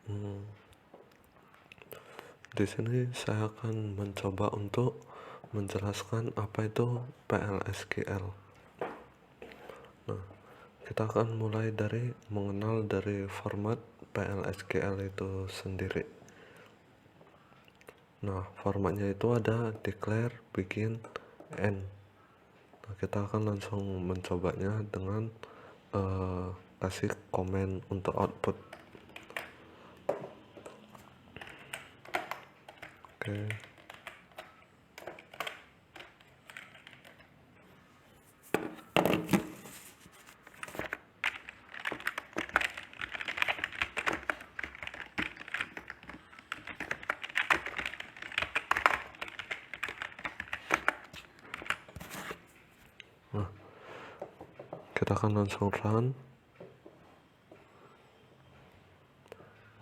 Hmm, di sini saya akan mencoba untuk menjelaskan apa itu PLSQL. Nah, kita akan mulai dari mengenal dari format PLSQL itu sendiri. Nah, formatnya itu ada declare, begin, end. Nah, kita akan langsung mencobanya dengan kasih komen untuk output. Oke. Nah, kita akan langsung run.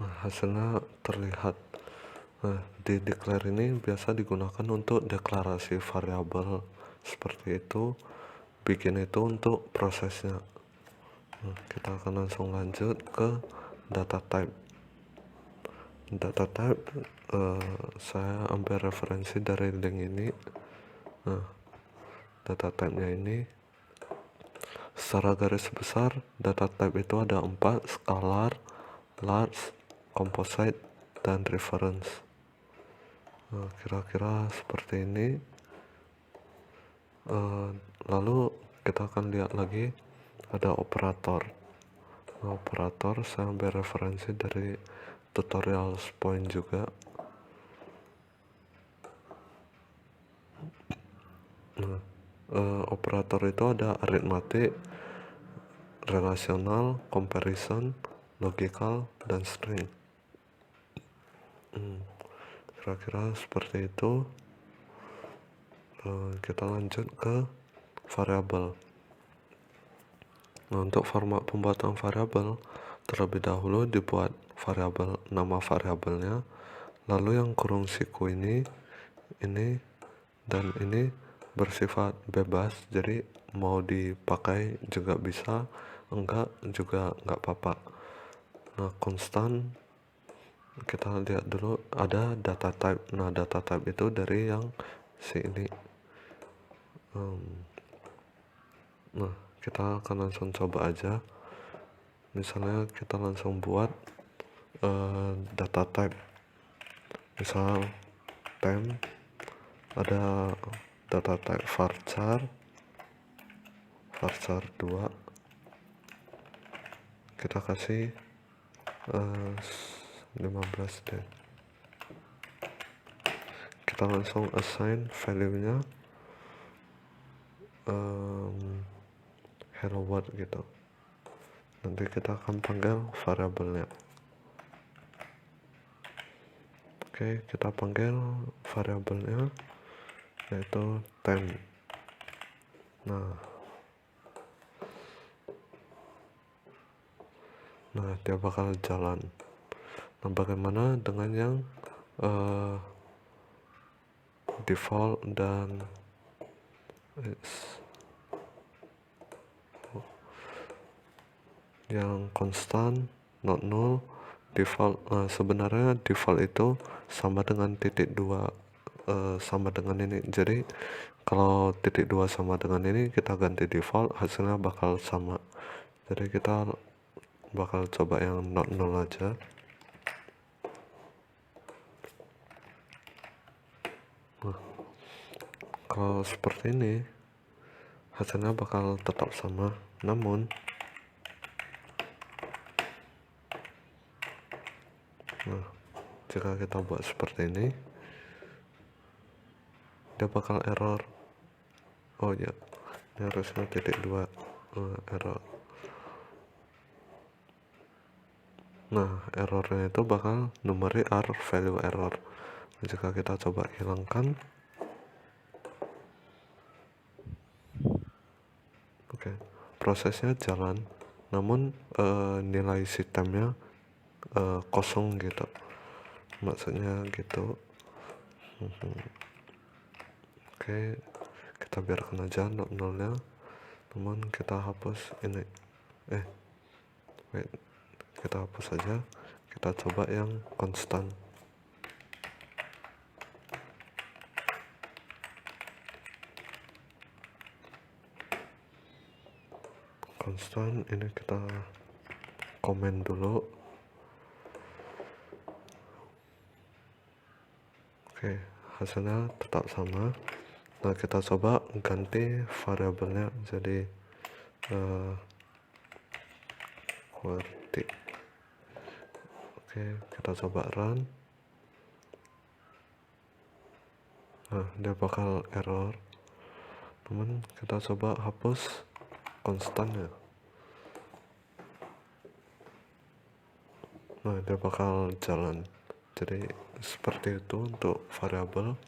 Nah, hasilnya terlihat. Nah, di declare ini biasa digunakan untuk deklarasi variabel seperti itu. Bikin itu untuk prosesnya. Nah, kita akan langsung lanjut ke data type. Data type saya ambil referensi dari link ini. Nah, data type-nya ini secara garis besar data type itu ada 4: scalar, large, composite, dan reference. Nah, kira-kira seperti ini. Lalu kita akan lihat lagi ada operator. Nah, operator saya ambil referensi dari tutorial point juga. Nah, operator itu ada arithmetic, relasional, comparison, logical, dan string. Kira-kira seperti itu. Kita lanjut ke variabel. Nah, untuk format pembuatan variabel, terlebih dahulu dibuat variabel, nama variabelnya, lalu yang kurung siku ini, dan ini bersifat bebas, jadi mau dipakai juga bisa, enggak juga enggak apa-apa. Nah, konstan kita lihat dulu ada data type. Nah, data type itu dari yang si ini. Nah, kita akan langsung coba aja. Misalnya kita langsung buat data type. Misal temp, ada data type varchar 2. Kita kasih 15 deh. Kita langsung assign value-nya hello world gitu. Nanti kita akan panggil variabelnya. Oke, kita panggil variabelnya yaitu temp. Nah, dia bakal jalan. Nah, bagaimana dengan yang default dan yang konstan, not null, default? Sebenarnya default itu sama dengan titik 2, sama dengan ini. Jadi kalau titik 2 sama dengan ini, kita ganti default, hasilnya bakal sama. Jadi kita bakal coba yang not null aja. Nah, kalau seperti ini hasilnya bakal tetap sama, namun jika kita buat seperti ini, dia bakal error. Oh ya, ini harusnya titik 2, error. Nah, errornya itu bakal numeri R value error. Jika kita coba hilangkan, oke, prosesnya jalan, namun nilai sistemnya kosong gitu, maksudnya gitu. Oke, kita biarkan aja not nullnya, namun kita hapus ini. Wait, kita hapus aja. Kita kita coba yang konstan. Konstan ini kita komen dulu. Oke, hasilnya tetap sama. Nah, kita coba ganti variabelnya jadi QWERTY. Oke, kita coba run. Nah, dia bakal error. Teman, kita coba hapus konstannya. Nah, dia bakal jalan. Jadi seperti itu untuk variabel.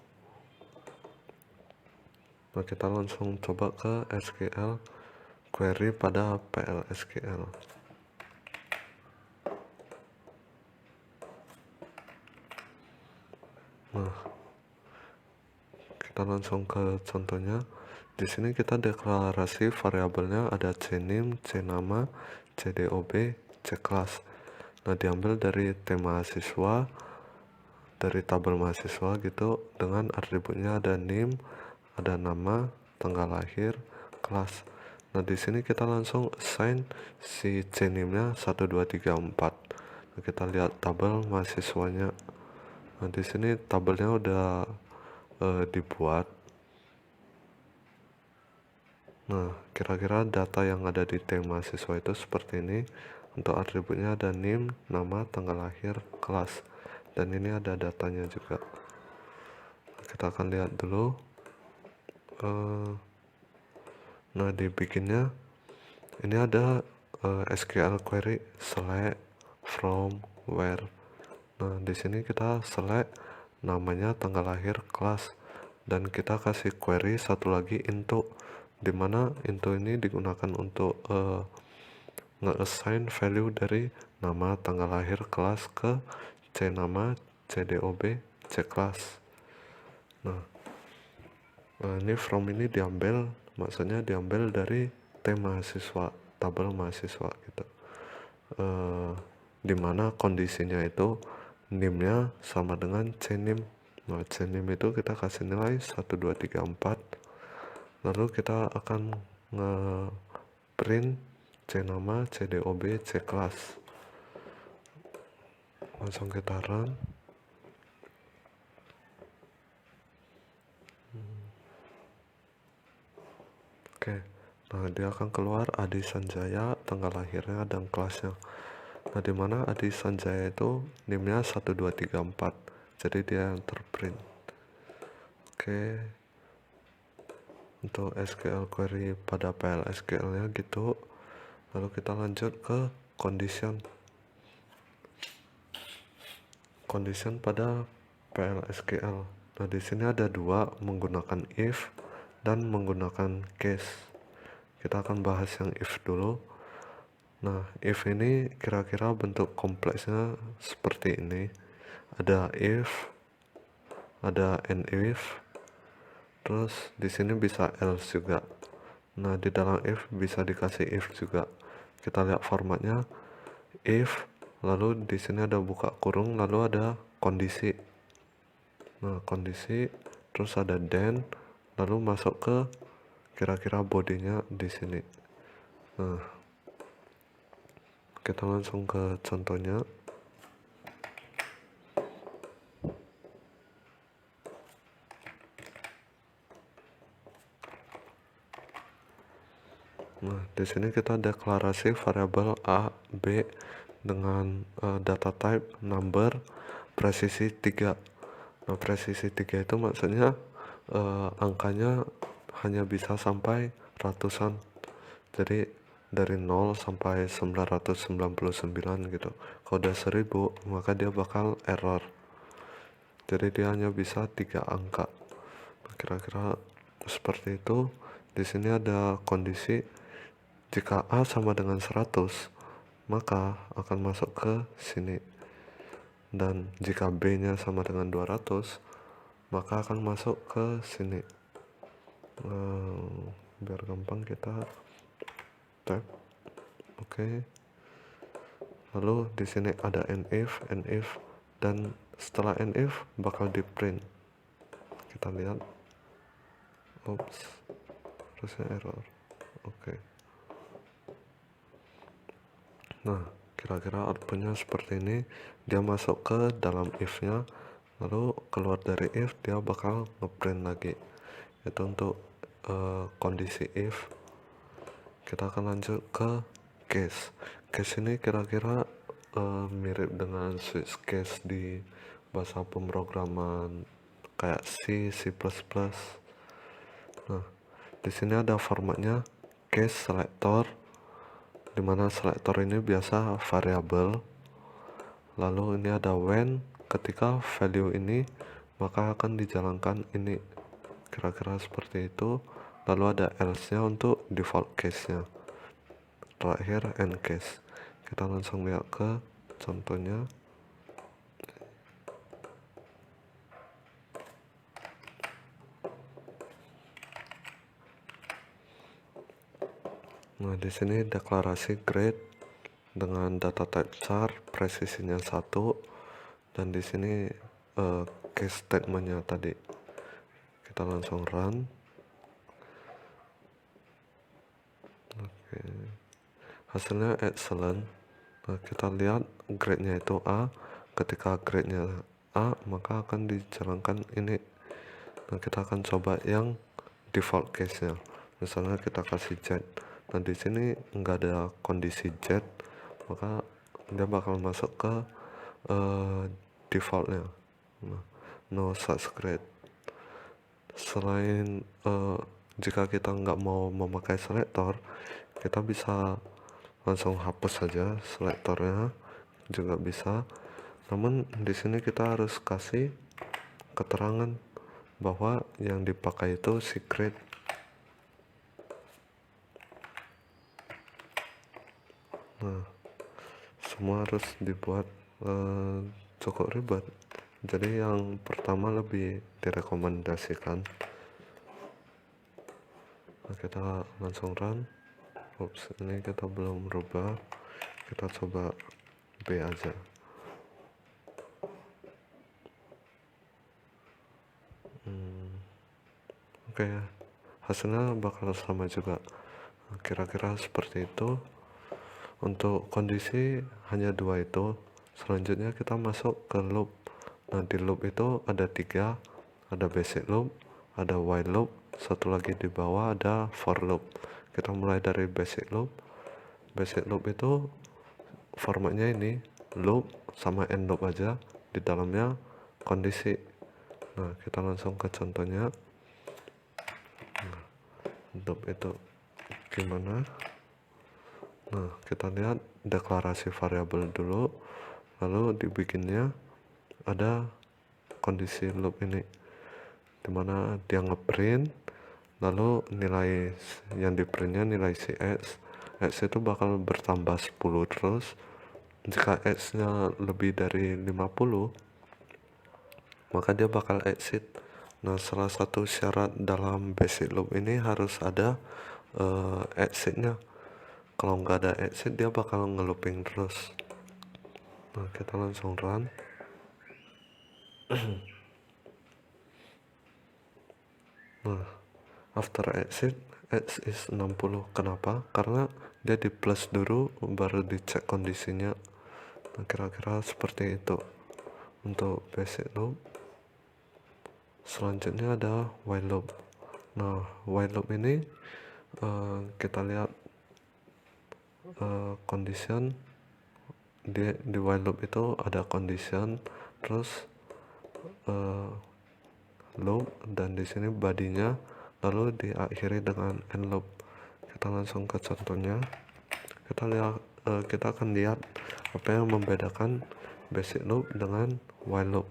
Nah, kita langsung coba ke SQL query pada PLSQL. Nah, kita langsung ke contohnya. Di sini kita deklarasi variabelnya ada cname, cnama, cdob, cclass. Nah, diambil dari tema mahasiswa, dari tabel mahasiswa gitu, dengan atributnya ada name, ada nama, tanggal lahir, kelas. Nah, di sini kita langsung assign si cname-nya 1 2 3 4. Nah, kita lihat tabel mahasiswanya. Nah, di sini tabelnya udah dibuat. Nah, kira-kira data yang ada di tema mahasiswa itu seperti ini. Untuk atributnya ada name, nama, tanggal lahir, kelas. Dan ini ada datanya juga. Kita akan lihat dulu. Nah, dibikinnya ini ada SQL query select from where. Nah, di sini kita select namanya, tanggal lahir, kelas, dan kita kasih query satu lagi into, dimana into ini digunakan untuk nge-assign value dari nama, tanggal lahir, kelas ke cnama, cdob, cclass. Nah, ini from ini diambil, maksudnya diambil dari tema mahasiswa, tabel mahasiswa gitu. Dimana kondisinya itu name-nya sama dengan cname. Nah, cname itu kita kasih nilai 1 2 3 4. Lalu kita akan nge-print cnama, cdob, cclass. Langsung kita run. Oke. Nah, dia akan keluar Adi Sanjaya, tanggal lahirnya dan kelasnya. Nah, dimana Adi Sanjaya itu name-nya 1 2 3 4. Jadi dia yang terprint. Oke. Untuk SQL query pada PLSQL-nya gitu. Lalu kita lanjut ke condition pada PLSQL. Nah, di sini ada dua, menggunakan if dan menggunakan case. Kita akan bahas yang if dulu. Nah, if ini kira-kira bentuk kompleksnya seperti ini. Ada if, ada and if, terus di sini bisa else juga. Nah, di dalam if bisa dikasih if juga. Kita lihat formatnya if, lalu di sini ada buka kurung, lalu ada kondisi. Nah, kondisi, terus ada then, lalu masuk ke kira-kira bodinya di sini. Nah, kita langsung ke contohnya. Nah, di sini kita deklarasi variabel A, B dengan data type number presisi 3. Nah, presisi 3 itu maksudnya angkanya hanya bisa sampai ratusan. Jadi dari 0 sampai 999 gitu. Kalau udah 1000 maka dia bakal error. Jadi dia hanya bisa 3 angka. Nah, kira-kira seperti itu. Di sini ada kondisi jika A sama dengan 100 maka akan masuk ke sini. Dan jika B-nya sama dengan 200 maka akan masuk ke sini. Biar gampang kita tap. Oke. Lalu di sini ada NIF, dan setelah NIF bakal di print. Kita lihat, oops, harusnya error. Oke. Nah, kira-kira outputnya seperti ini. Dia masuk ke dalam if-nya, lalu keluar dari if dia bakal ngeprint lagi. Itu untuk kondisi if. Kita akan lanjut ke case. Case ini kira-kira mirip dengan switch case di bahasa pemrograman kayak C, C++. Nah, di sini ada formatnya case selector, dimana selector ini biasa variabel. Lalu ini ada when, ketika value ini maka akan dijalankan ini, kira-kira seperti itu. Lalu ada else nya untuk default case nya, terakhir end case. Kita langsung lihat ke contohnya. Nah, di sini deklarasi grade dengan data type char, presisinya 1, dan di sini case statementnya tadi. Kita langsung run. Oke. Hasilnya excellent. Nah, kita lihat grade-nya itu A. Ketika grade-nya A, maka akan dijalankan ini. Nah, kita akan coba yang default case-nya. Misalnya kita kasih Z. Nah, di sini nggak ada kondisi Z, maka dia bakal masuk ke default-nya. Nah, no such grade. Selain jika kita nggak mau memakai selector, kita bisa langsung hapus saja selektornya, juga bisa. Namun di sini kita harus kasih keterangan bahwa yang dipakai itu secret. Nah, semua harus dibuat cukup ribet. Jadi yang pertama lebih direkomendasikan. Nah, kita langsung run. Oops, ini kita belum berubah. Kita coba B aja. Oke, hasilnya bakal sama juga. Nah, kira-kira seperti itu. Untuk kondisi hanya 2 itu. Selanjutnya kita masuk ke loop. Nah, di loop itu ada 3, ada basic loop, ada while loop, satu lagi di bawah ada for loop. Kita mulai dari basic loop. Basic loop itu formatnya ini loop sama end loop aja, di dalamnya kondisi. Nah, kita langsung ke contohnya. Nah, loop itu gimana? Nah, kita lihat deklarasi variabel dulu, lalu dibikinnya ada kondisi loop ini, dimana dia ngeprint, lalu nilai yang diprintnya nilai si x itu bakal bertambah 10 terus. Jika x nya lebih dari 50, maka dia bakal exit. Nah, salah satu syarat dalam basic loop ini harus ada exitnya. Kalau nggak ada exit, dia bakal ngelooping terus. Nah, kita langsung run. Nah, after exit, x is 60. Kenapa? Karena dia di plus dulu baru dicek kondisinya. Nah, kira-kira seperti itu untuk basic loop. Selanjutnya ada while loop. Nah, while loop ini kita lihat condition. Di while loop itu ada condition, terus loop, dan di sini bodinya, lalu diakhiri dengan end loop. Kita langsung ke contohnya. Kita akan lihat apa yang membedakan basic loop dengan while loop.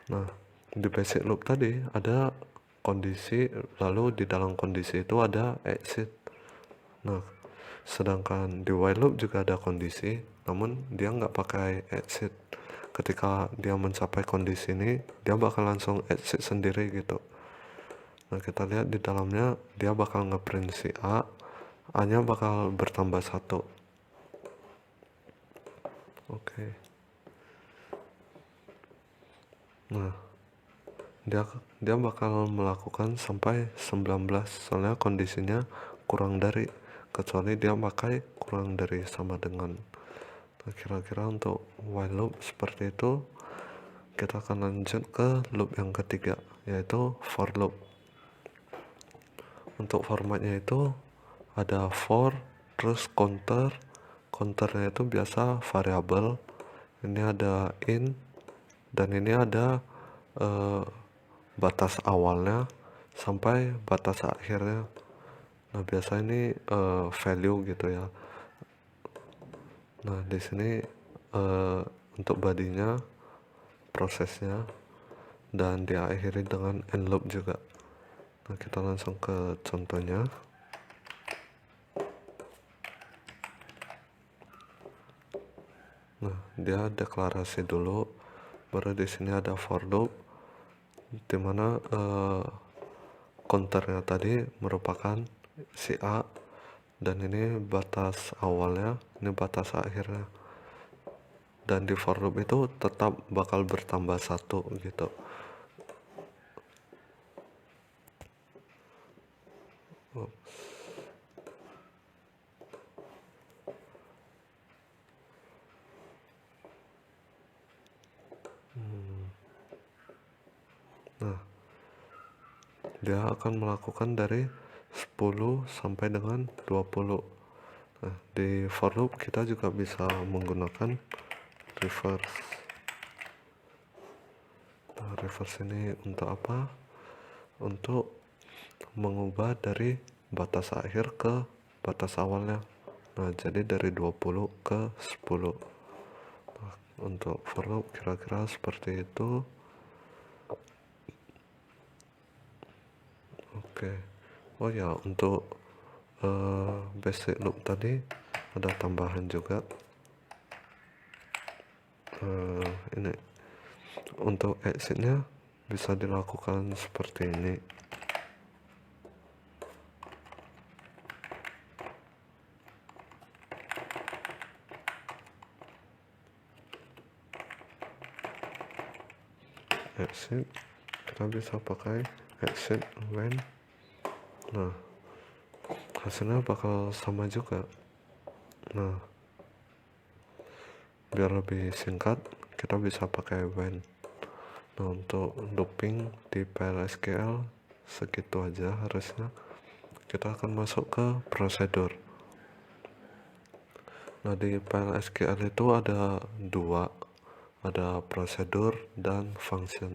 Nah, di basic loop tadi ada kondisi, lalu di dalam kondisi itu ada exit. Nah, sedangkan di while loop juga ada kondisi, namun dia nggak pakai exit. Ketika dia mencapai kondisi ini, dia bakal langsung exit sendiri gitu. Nah, kita lihat di dalamnya dia bakal ngeprint si A nya bakal bertambah 1. Oke. Nah, dia dia bakal melakukan sampai 19, soalnya kondisinya kurang dari, kecuali dia pakai kurang dari sama dengan. Nah, kira-kira untuk while loop seperti itu. Kita akan lanjut ke loop yang ketiga, yaitu for loop. Untuk formatnya itu ada for, terus counternya itu biasa variabel. Ini ada in, dan ini ada eh, batas awalnya sampai batas akhirnya. Nah, biasa ini value gitu ya. Nah, di sini untuk bodinya, prosesnya, dan diakhiri dengan end loop juga. Nah, kita langsung ke contohnya. Nah, dia deklarasi dulu, baru di sini ada for loop, dimana counternya tadi merupakan si A, dan ini batas awalnya, ini batas akhirnya. Dan di for loop itu tetap bakal bertambah satu gitu. Nah, dia akan melakukan dari 10 sampai dengan 20. Nah, di for loop kita juga bisa menggunakan reverse. Nah, reverse ini untuk apa? Untuk mengubah dari batas akhir ke batas awalnya. Nah, jadi dari 20 ke 10. Nah, untuk for loop kira-kira seperti itu. Oke. Oh ya, untuk basic loop tadi ada tambahan juga. Ini untuk exitnya bisa dilakukan seperti ini. Exit, kita bisa pakai exit when. Nah, hasilnya bakal sama juga. Nah, biar lebih singkat kita bisa pakai when. Nah, untuk looping di PLSQL segitu aja harusnya. Kita akan masuk ke prosedur. Nah, di PLSQL itu ada dua, ada prosedur dan function.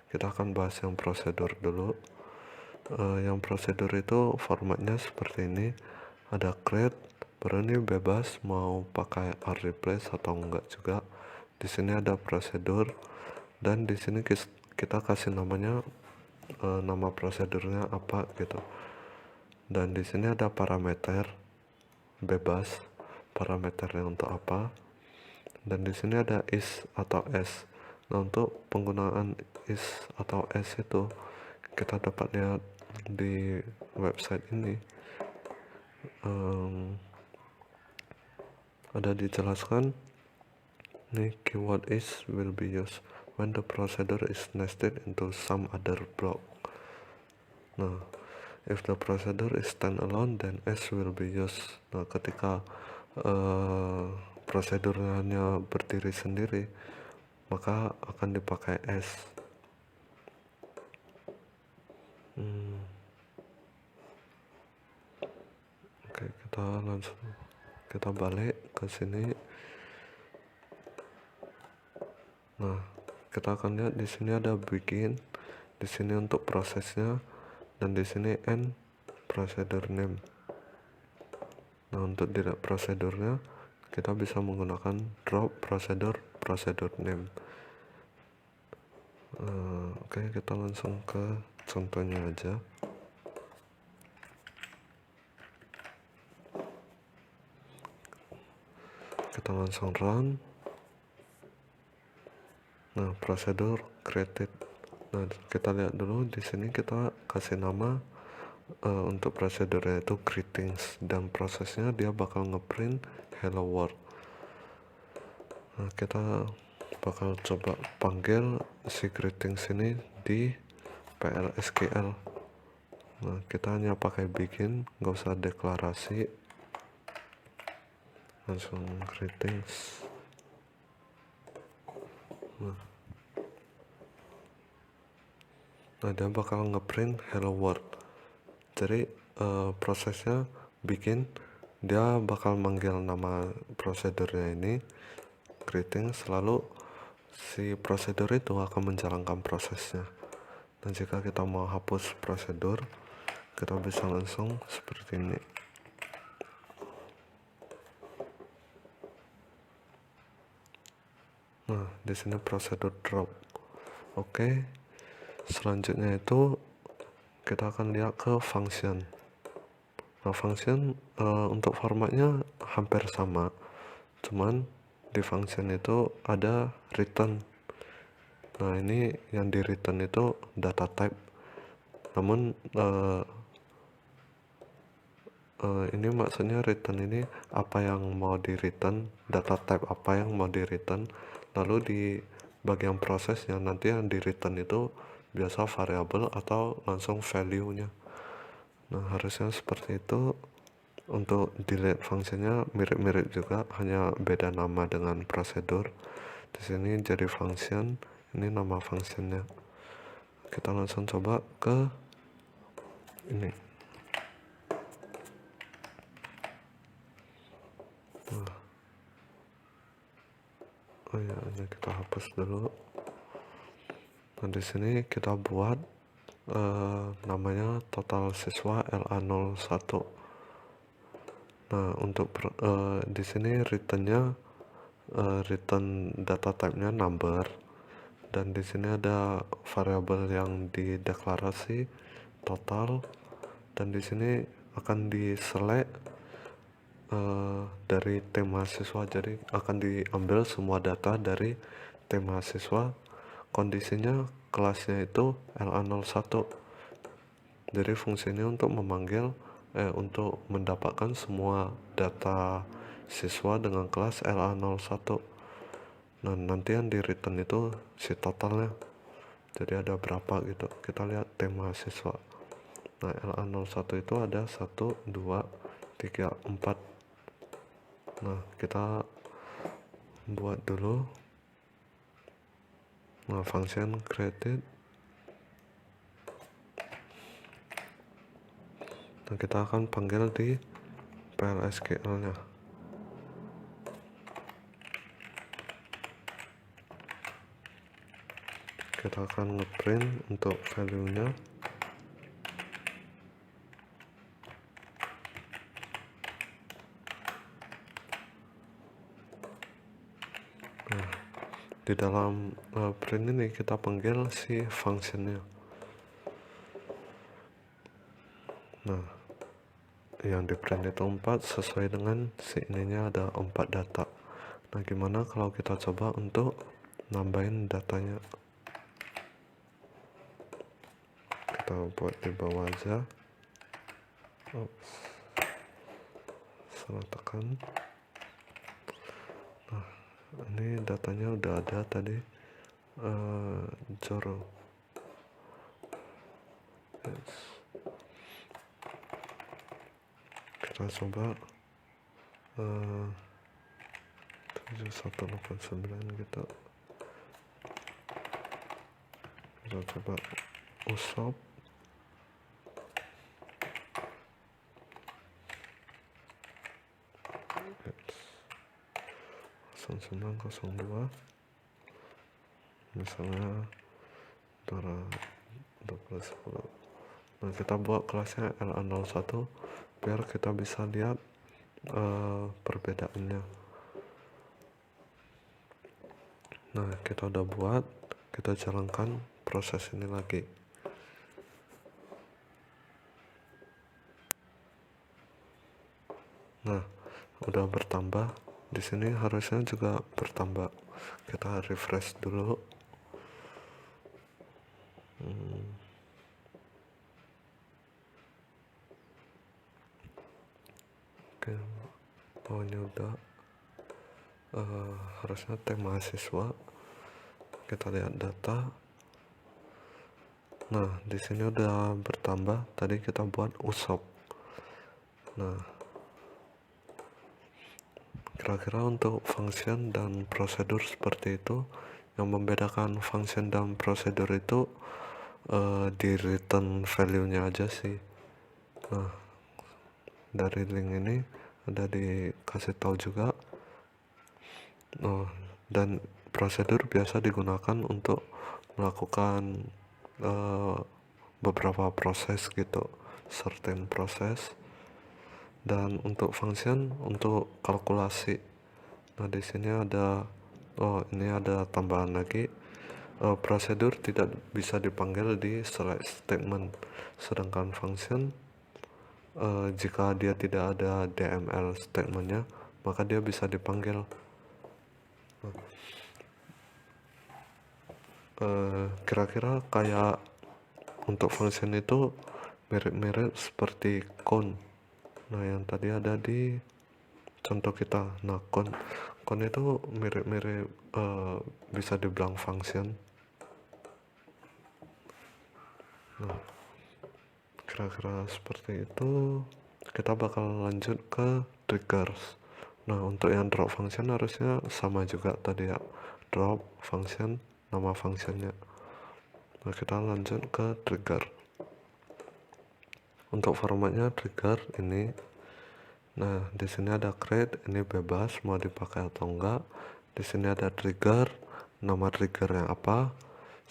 Kita akan bahas yang prosedur dulu. Yang prosedur itu formatnya seperti ini, ada create, baru ini bebas mau pakai replace atau enggak juga. Di sini ada prosedur, dan di sini kita kasih namanya, nama prosedurnya apa gitu. Dan di sini ada parameter bebas, parameternya untuk apa. Dan di sini ada is atau s. Nah, untuk penggunaan is atau s itu kita dapat lihat di website ini. Ada dijelaskan nih, keyword is will be used when the procedure is nested into some other block. Nah, if the procedure is standalone then s will be used. Nah, ketika prosedurnya berdiri sendiri maka akan dipakai s. Oke, kita balik ke sini. Nah, kita akan lihat di sini ada begin, di sini untuk prosesnya, dan di sini end procedure name. Nah, untuk tidak prosedurnya kita bisa menggunakan drop procedure name. Oke, kita langsung ke contohnya aja. Kita langsung run. Nah, prosedur created. Nah, kita lihat dulu di sini, kita kasih nama untuk prosedurnya itu greetings, dan prosesnya dia bakal ngeprint hello world. Nah, kita bakal coba panggil si greetings ini di PLSQL. Nah, kita hanya pakai bikin, nggak usah deklarasi, langsung greetings. Nah, dia bakal ngeprint hello world. Jadi prosesnya bikin, dia bakal manggil nama prosedurnya ini greetings, lalu si prosedur itu akan menjalankan prosesnya. Dan jika kita mau hapus prosedur, kita bisa langsung seperti ini. Nah, di sini prosedur drop. Oke. Selanjutnya itu kita akan lihat ke function. Nah, function untuk formatnya hampir sama, cuman di function itu ada return. Nah, ini yang di return itu data type, namun ini maksudnya return ini apa yang mau di return, data type apa yang mau di return, lalu di bagian prosesnya nanti yang di return itu biasa variabel atau langsung value nya. Nah, harusnya seperti itu. Untuk delete fungsinya mirip-mirip juga, hanya beda nama dengan prosedur. Di sini jadi function, ini nama functionnya. Kita langsung coba ke ini. Oh ya, ini kita hapus dulu. Nah, di sini kita buat namanya total siswa LA01. Nah, untuk di sini returnnya return data type-nya number, dan di sini ada variabel yang dideklarasi total, dan di sini akan diselect dari tim mahasiswa, jadi akan diambil semua data dari tim mahasiswa. Kondisinya kelasnya itu LA01, jadi fungsinya untuk memanggil untuk mendapatkan semua data siswa dengan kelas LA01. Nah, nanti yang di return itu si totalnya, jadi ada berapa gitu. Kita lihat tim mahasiswa. Nah, LA01 itu ada 1, 2, 3, 4. Nah, kita buat dulu. Nah, function created. Nah, kita akan panggil di PLSQL nya. Kita akan ngeprint untuk value nya. Nah, di dalam print ini kita panggil si functionnya. Nah, yang di print itu 4 sesuai dengan si ininya ada 4 data. Nah, gimana kalau kita coba untuk nambahin datanya? Kita buat di bawah aja. Oops, salah tekan. Nah, ini datanya udah ada tadi. Joro. Yes. Kita coba 7189 gitu. Kita coba usop. Yes. 0902 misalnya 1210. Nah, kita buat kelasnya LA01 biar kita bisa lihat perbedaannya. Nah, kita udah buat, kita jalankan proses ini lagi. Nah, udah bertambah. Di sini harusnya juga bertambah. Kita refresh dulu. Oke. Oh, ini udah. harusnya tag mahasiswa. Kita lihat data. Nah, di sini udah bertambah. Tadi kita buat usop. Nah, kira-kira untuk function dan prosedur seperti itu. Yang membedakan function dan prosedur itu di return value-nya aja sih. Nah, dari link ini ada dikasih tahu juga. Dan prosedur biasa digunakan untuk melakukan beberapa proses gitu, certain proses. Dan untuk function untuk kalkulasi. Nah, di sini ada ini ada tambahan lagi. Prosedur tidak bisa dipanggil di select statement, sedangkan function jika dia tidak ada DML statementnya maka dia bisa dipanggil. Kira-kira kayak untuk function itu mirip-mirip seperti count. Nah, yang tadi ada di contoh kita. Nah, count itu mirip-mirip bisa dibilang function. Nah, kira-kira seperti itu. Kita bakal lanjut ke triggers. Nah, untuk yang drop function harusnya sama juga tadi ya, drop function, nama functionnya. Nah, kita lanjut ke trigger. Untuk formatnya trigger ini. Nah, di sini ada create, ini bebas mau dipakai atau enggak. Di sini ada trigger, nama triggernya apa.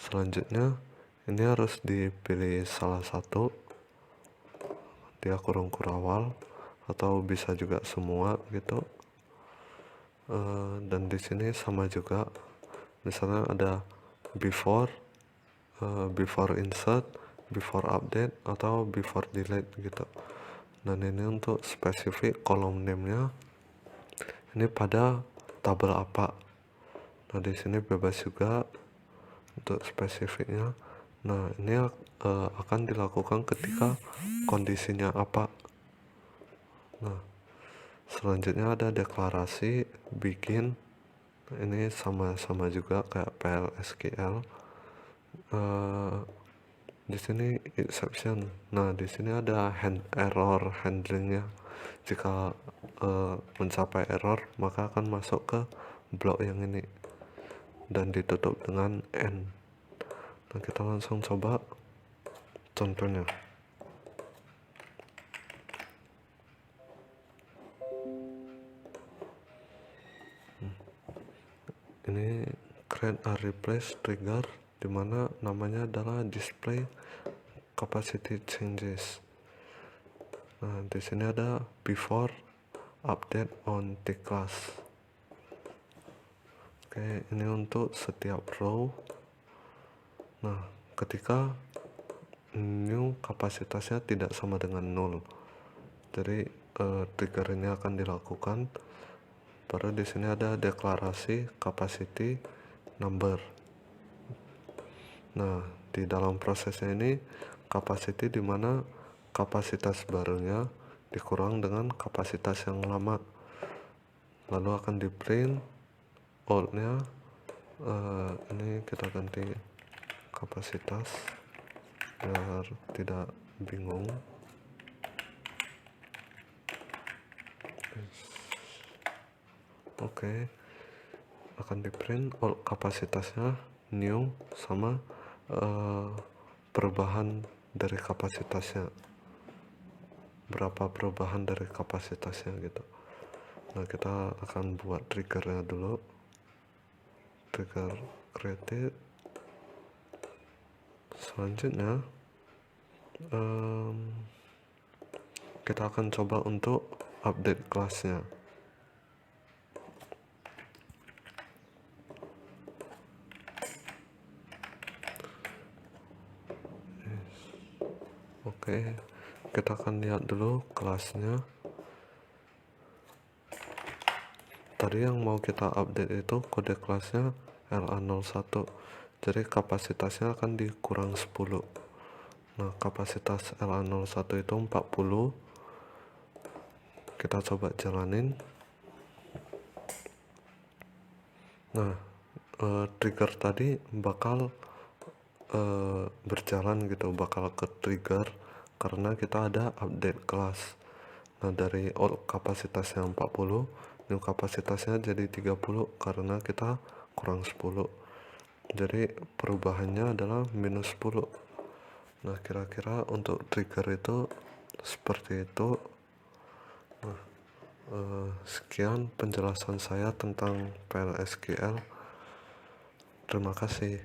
Selanjutnya ini harus dipilih salah satu, dia kurung kurawal atau bisa juga semua gitu. Dan di sini sama juga, misalnya ada before insert, before update, atau before delete gitu. Dan ini untuk spesifik kolom name-nya ini pada tabel apa. Nah, di sini bebas juga untuk spesifiknya. Nah, ini akan dilakukan ketika kondisinya apa. Nah, selanjutnya ada deklarasi bikin. Ini sama juga kayak PLSQL. Di sini exception. Nah, di sini ada error handlingnya. Jika mencapai error maka akan masuk ke blok yang ini dan ditutup dengan n. Nah, kita langsung coba contohnya. Ini create a replace trigger dimana namanya adalah display capacity changes. Nah, di sini ada before update on the class. Oke, ini untuk setiap row. Nah, ketika new kapasitasnya tidak sama dengan 0, jadi trigger ini akan dilakukan. Baru di sini ada deklarasi capacity number. Nah, di dalam prosesnya ini capacity dimana kapasitas barunya dikurang dengan kapasitas yang lama, lalu akan di print old-nya. Ini kita ganti kapasitas biar tidak bingung. Oke, akan di print old kapasitasnya, new sama perubahan dari kapasitasnya, berapa perubahan dari kapasitasnya gitu. Nah, kita akan buat triggernya dulu. Trigger created. Selanjutnya kita akan coba untuk update kelasnya. Oke, kita akan lihat dulu kelasnya. Tadi yang mau kita update itu kode kelasnya LA01, jadi kapasitasnya akan dikurang 10. Nah, kapasitas LA01 itu 40. Kita coba jalanin. Nah, trigger tadi bakal berjalan gitu, bakal ke-trigger karena kita ada update kelas. Nah, dari old kapasitas yang 40, new kapasitasnya jadi 30 karena kita kurang 10. Jadi perubahannya adalah minus 10. Nah, kira-kira untuk trigger itu seperti itu. Sekian penjelasan saya tentang PLSQL. Terima kasih.